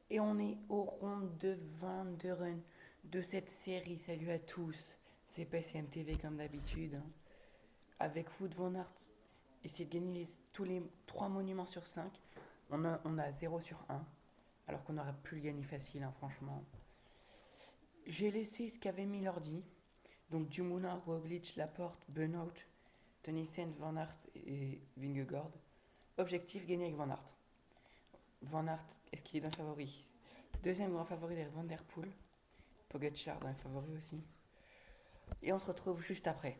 Et on est au round de 22 runs de cette série. Salut à tous, c'est PSMTV comme d'habitude, hein. Avec Wood Van Aert, essayer de gagner tous les 3 monuments sur 5. On a 0 sur 1, alors qu'on aurait pu le gagner facile, hein, franchement. J'ai laissé ce qu'avait mis l'ordi. Donc Dumoulin, Roglic, Laporte, Benoît, Tonissen, Van Aert et Vingegaard. Objectif, gagner avec Van Aert. Van Aert, est-ce qu'il est dans le favori? Deuxième grand favori derrière Van Der Poel. Pogacar dans les favoris aussi. Et on se retrouve juste après.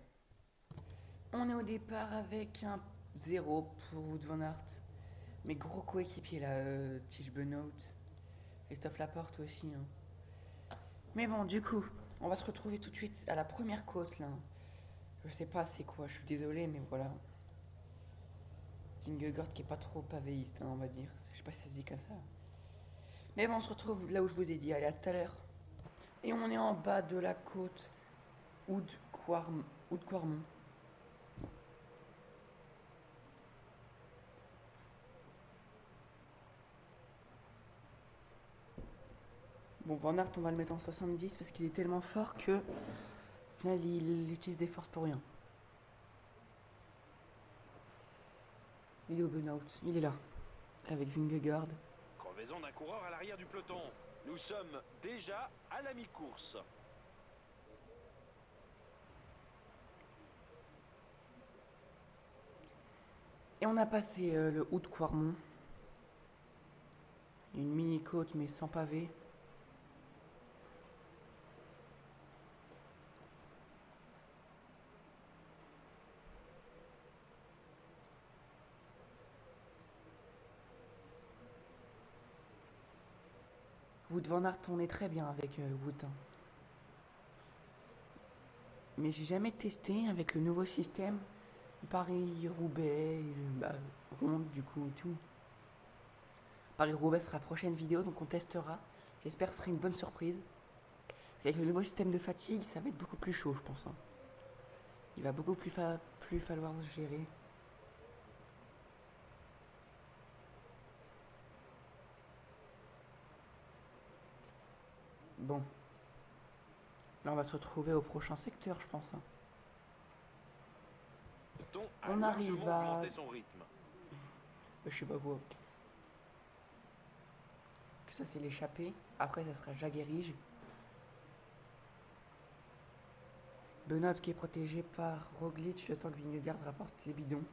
On est au départ avec un 0 pour Wout van Aert. Mes gros coéquipiers là, Tige Benoît, Christophe Laporte aussi, hein. Mais bon, du coup, on va se retrouver tout de suite à la première côte là. Je sais pas c'est quoi, je suis désolé, mais voilà. Vingegaard qui est pas trop pavéiste, hein, on va dire. Je sais pas si ça se dit comme ça. Mais bon, on se retrouve là où je vous ai dit, allez, à tout à l'heure. Et on est en bas de la côte Oud-Quarmont. Bon, Van Aert, on va le mettre en 70 parce qu'il est tellement fort que, au final, il utilise des forces pour rien. Il est au burn-out, il est là, avec Vingegaard. Crevaison d'un coureur à l'arrière du peloton. Nous sommes déjà à la mi-course. Et on a passé le Haut de Quarmont. Une mini côte mais sans pavé. Wout van Aert, on est très bien avec Wout, hein. Mais j'ai jamais testé avec le nouveau système Paris-Roubaix, bah, Ronde du coup et tout. Paris-Roubaix sera la prochaine vidéo, donc on testera. J'espère que ce sera une bonne surprise. Avec le nouveau système de fatigue, ça va être beaucoup plus chaud, je pense, hein. Il va beaucoup plus falloir gérer. Bon, là on va se retrouver au prochain secteur, je pense, hein. Le peloton a On arrive largement à... augmenté son rythme. Je sais pas quoi. Ça c'est l'échappée. Après ça sera Jaguerige. Benoît qui est protégé par Roglic le temps que Vingegaard rapporte les bidons.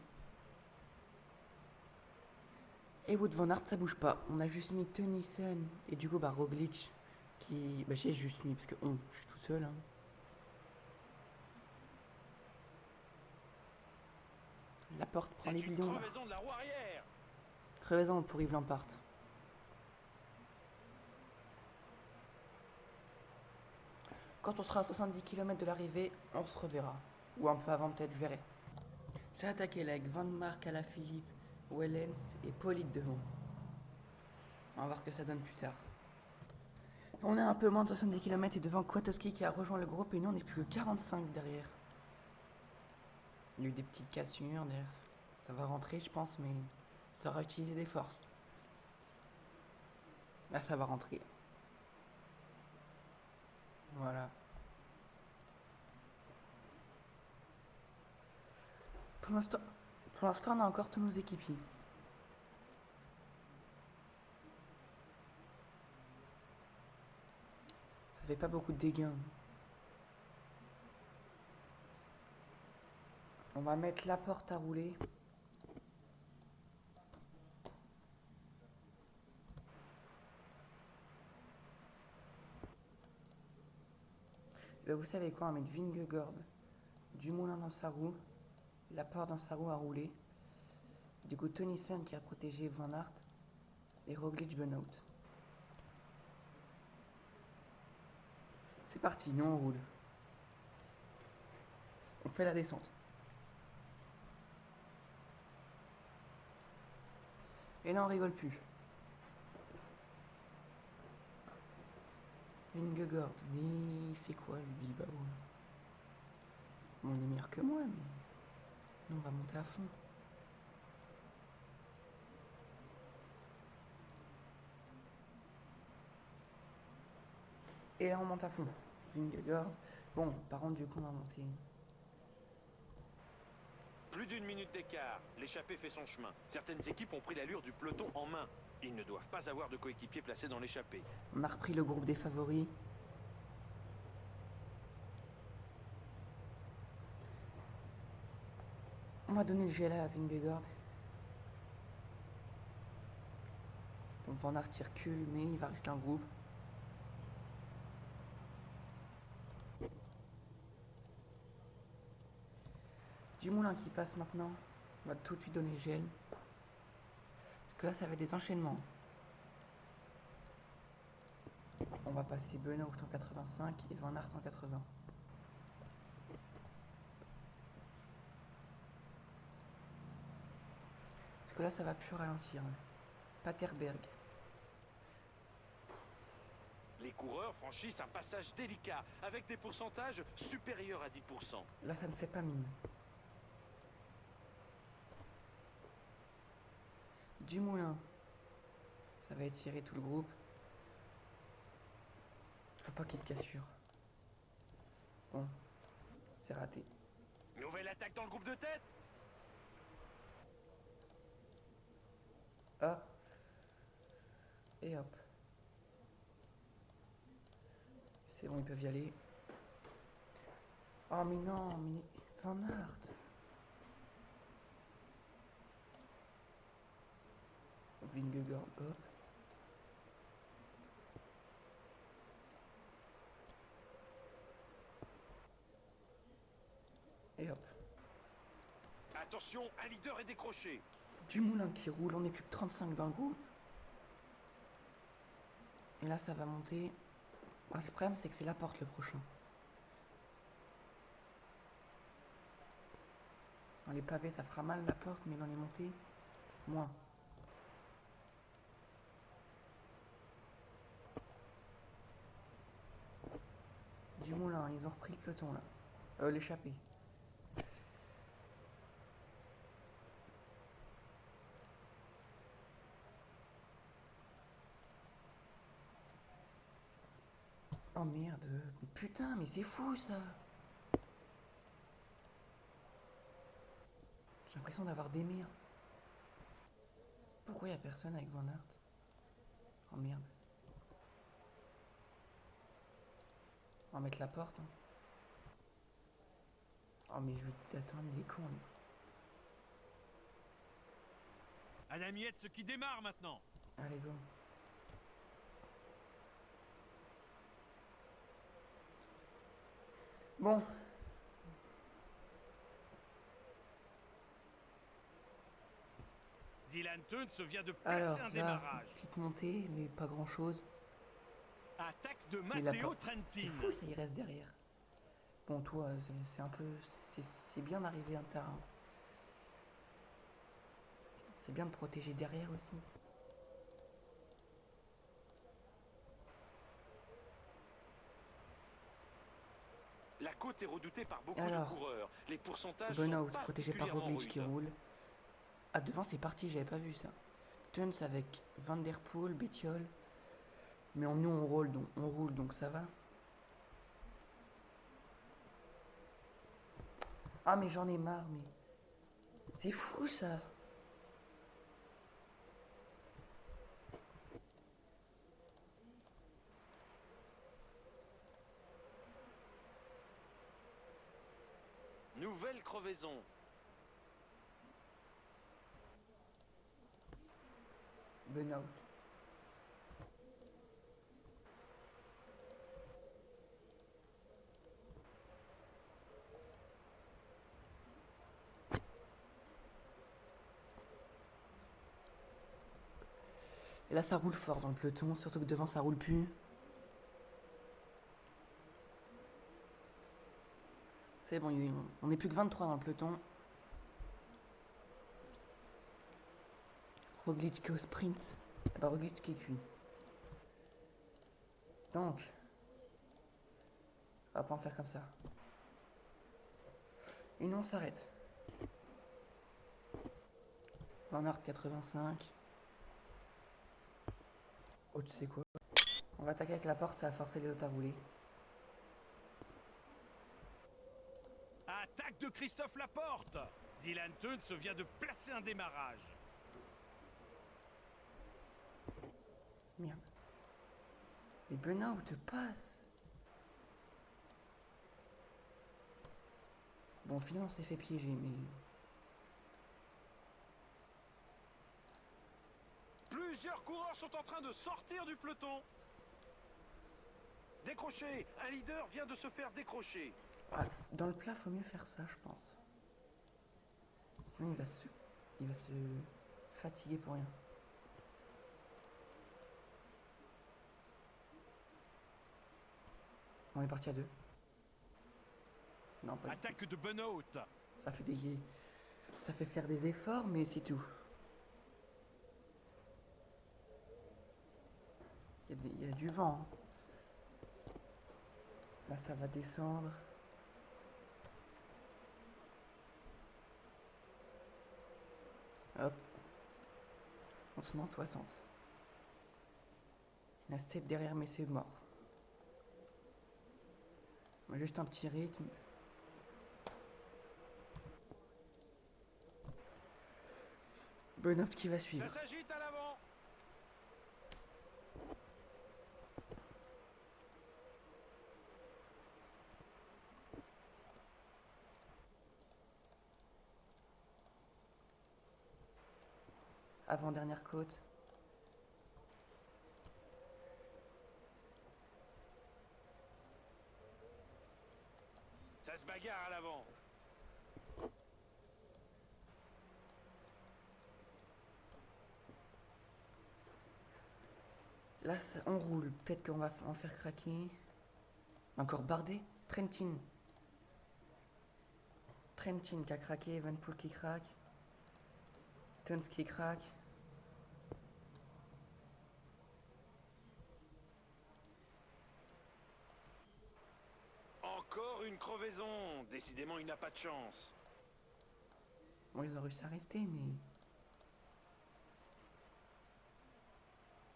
Et Wout van Aert ça bouge pas. On a juste mis Tunissen et du coup bah Roglic qui... Bah j'ai juste mis parce que je suis tout seul, hein. La porte prend les C'est une bidons là. crevaison de la roue arrière. Crevaison pour Yves Lampart. Quand on sera à 70 km de l'arrivée, on se reverra. Ou un peu avant peut-être, je verrai. C'est attaqué là avec Van Mark, Alaphilippe, Wellens et Polite devant. On va voir ce que ça donne plus tard. On est un peu moins de 70 km et devant Kwiatkowski qui a rejoint le groupe et nous on est plus que 45 derrière. Il y a eu des petites cassures derrière. Ça va rentrer je pense mais ça aura utilisé des forces. Là ça va rentrer. Voilà. Pour l'instant, on a encore tous nos équipiers. Ça fait pas beaucoup de dégâts. On va mettre la porte à rouler. Ben, vous savez quoi, on va mettre Vingegaard, Dumoulin dans sa roue, la porte dans sa roue à rouler. Du coup, Tonissen qui a protégé Van Aert et Roglic Benoît. C'est parti, nous on roule. On fait la descente. Et là on rigole plus. Vingegaard, mais il fait quoi lui, Bilbao? Bon, il est meilleur que moi, mais nous on va monter à fond. Et là on monte à fond. Vingegaard. Bon, par contre du coup on va monter. Plus d'une minute d'écart, l'échappée fait son chemin. Certaines équipes ont pris l'allure du peloton en main. Ils ne doivent pas avoir de coéquipiers placés dans l'échappée. On a repris le groupe des favoris. On va donner le GLA à Vingegaard. Bon, Van Aert il recule, mais il va rester en groupe. Dumoulin qui passe maintenant. On va tout de suite donner le GL. Parce que là, ça va être des enchaînements. On va passer Benoît en 85 et Van Aert en 80. Parce que là, ça va plus ralentir. Paterberg. Les coureurs franchissent un passage délicat, avec des pourcentages supérieurs à 10%. Là, ça ne fait pas mine. Dumoulin. Ça va étirer tout le groupe. Faut pas qu'il y ait de cassure. Bon, c'est raté. Nouvelle attaque dans le groupe de tête. Ah. Et hop. C'est bon, ils peuvent y aller. Oh mais non, mais Van Aert. Vingegaard, hop. Et hop. Attention, un leader est décroché. Dumoulin qui roule, on est plus que 35 dans le groupe. Et là, ça va monter. Ah, le problème, c'est que c'est Laporte le prochain. Dans les pavés, ça fera mal Laporte, mais dans les montées, moins. Dumoulin, ils ont repris le peloton là. L'échappée. Oh merde, mais putain, mais c'est fou ça. J'ai l'impression d'avoir des merdes. Pourquoi y a personne avec Van Aert? Oh merde. On va mettre la porte. Hein. Oh mais je lui dis attends, il est con lui. Adam Yates qui démarre maintenant. Allez go. Bon. Dylan Teuns vient de passer Alors, un là, démarrage. petite montée, mais pas grand chose. Attaque de Mais la Matteo C'est Trentin. fou, ça il reste derrière. Bon, toi, c'est un peu. C'est bien d'arriver un terrain. C'est bien de protéger derrière aussi. La côte est redoutée par beaucoup Alors, de coureurs. Les pourcentages Benoît, sont protégé par particulièrement Roglic qui rudes. roule. Ah, devant, c'est parti, j'avais pas vu ça. Teuns avec Van Der Poel, Bettiol. Mais nous, on roule, donc ça va. Ah, mais j'en ai marre, mais. C'est fou ça. Nouvelle crevaison. Benoît. Et là, ça roule fort dans le peloton, surtout que devant, ça roule plus. C'est bon, on n'est plus que 23 dans le peloton. Roglic qui est au sprint. Bah, Roglic qui est cuit. Donc, on va pas en faire comme ça. Et nous, on s'arrête. Van Aert 85. Oh, tu sais quoi? On va attaquer avec la porte, ça va forcer les autres à rouler. Attaque de Christophe Laporte. Dylan Teuns vient de placer un démarrage. Merde. Mais Benoît, où te passe? Bon, finalement, on s'est fait piéger, mais... Plusieurs coureurs sont en train de sortir du peloton. Décroché. Un leader vient de se faire décrocher. Ah, dans le plat, faut mieux faire ça, je pense. Sinon, il va se fatiguer pour rien. On est parti à 2. Non, pas du tout. Attaque de Benoît. Ça fait faire des efforts, mais c'est tout. Il y a du vent. Là, ça va descendre. Hop. On se met en 60. Il y en a 7 derrière, mais c'est mort. On a juste un petit rythme. Benoît qui va suivre. Ça s'agite à l'avant. Avant-dernière côte. Ça se bagarre à l'avant. Là, on roule. Peut-être qu'on va en faire craquer. Encore Bardet. Trentin qui a craqué. Evenepoel qui craque. Teuns qui craque. Encore une crevaison. Décidément, il n'a pas de chance. Bon, ils ont réussi à rester, mais...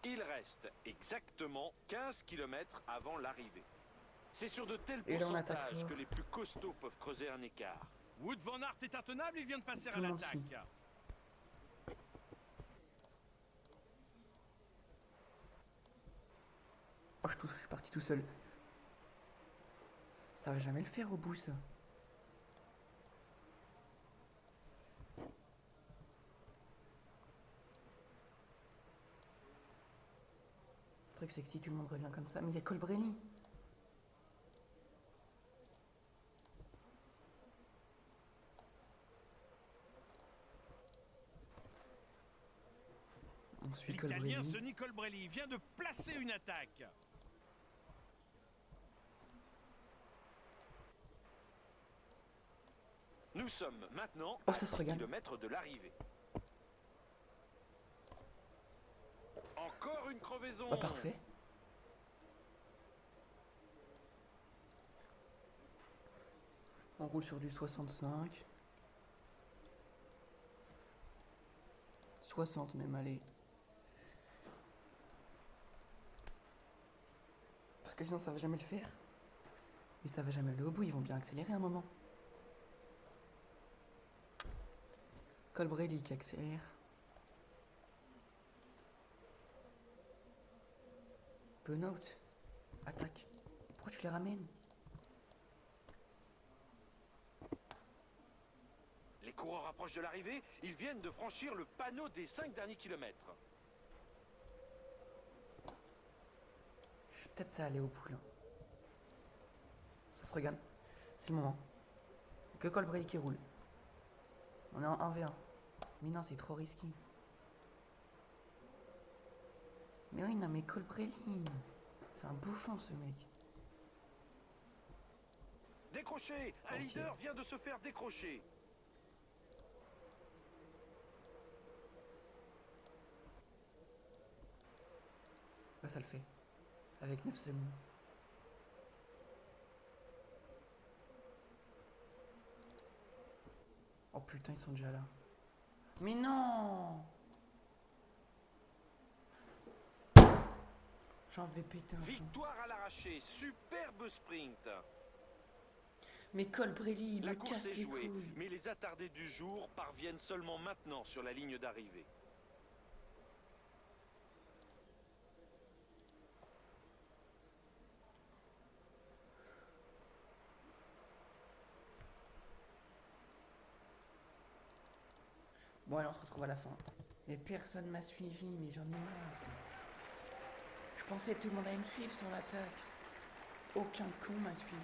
Il reste exactement 15 km avant l'arrivée. C'est sur de tels Et là, on attaque pourcentages fort. que les plus costauds peuvent creuser un écart. Wood Van Aert est intenable, il vient de passer à Tout le monde l'attaque. suit. Oh, je suis parti tout seul. Ça va jamais le faire au bout, ça. Le truc, c'est que si tout le monde revient comme ça... Mais il y a Colbrelli. On suit L'Italien Colbrelli. Sonny Colbrelli vient de placer une attaque. Nous sommes maintenant Oh, à ça se 10 regarde. km de l'arrivée. Encore une crevaison. Bah, parfait. On roule sur du 65. 60 même, allez. Parce que sinon ça va jamais le faire. Mais ça va jamais aller au bout, ils vont bien accélérer un moment. Colbrelli qui accélère. Benoît, attaque. Pourquoi tu les ramènes? Les coureurs approchent de l'arrivée. Ils viennent de franchir le panneau des 5 derniers kilomètres. Peut-être ça allait au bout là. Ça se regarde. C'est le moment. Que Colbrelli qui roule. On est en 1v1. Mais non, c'est trop risqué. Mais oui, non, mais Colbrelli. C'est un bouffon ce mec. Décroché. Un Ok. leader vient de se faire décrocher. Là, ça le fait. Avec 9 secondes. Oh putain, ils sont déjà là. Mais non! J'en vais péter un plomb. Victoire à l'arraché, superbe sprint. Mais Colbrelli, il La me course casse est les jouée, couilles. mais les attardés du jour parviennent seulement maintenant sur la ligne d'arrivée. Bon, allez, on se retrouve à la fin. Mais personne m'a suivi, mais j'en ai marre. Je pensais que tout le monde allait me suivre sur l'attaque. Aucun con m'a suivi.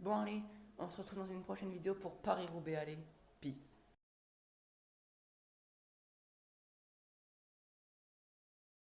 Bon, allez, on se retrouve dans une prochaine vidéo pour Paris-Roubaix. Allez, peace.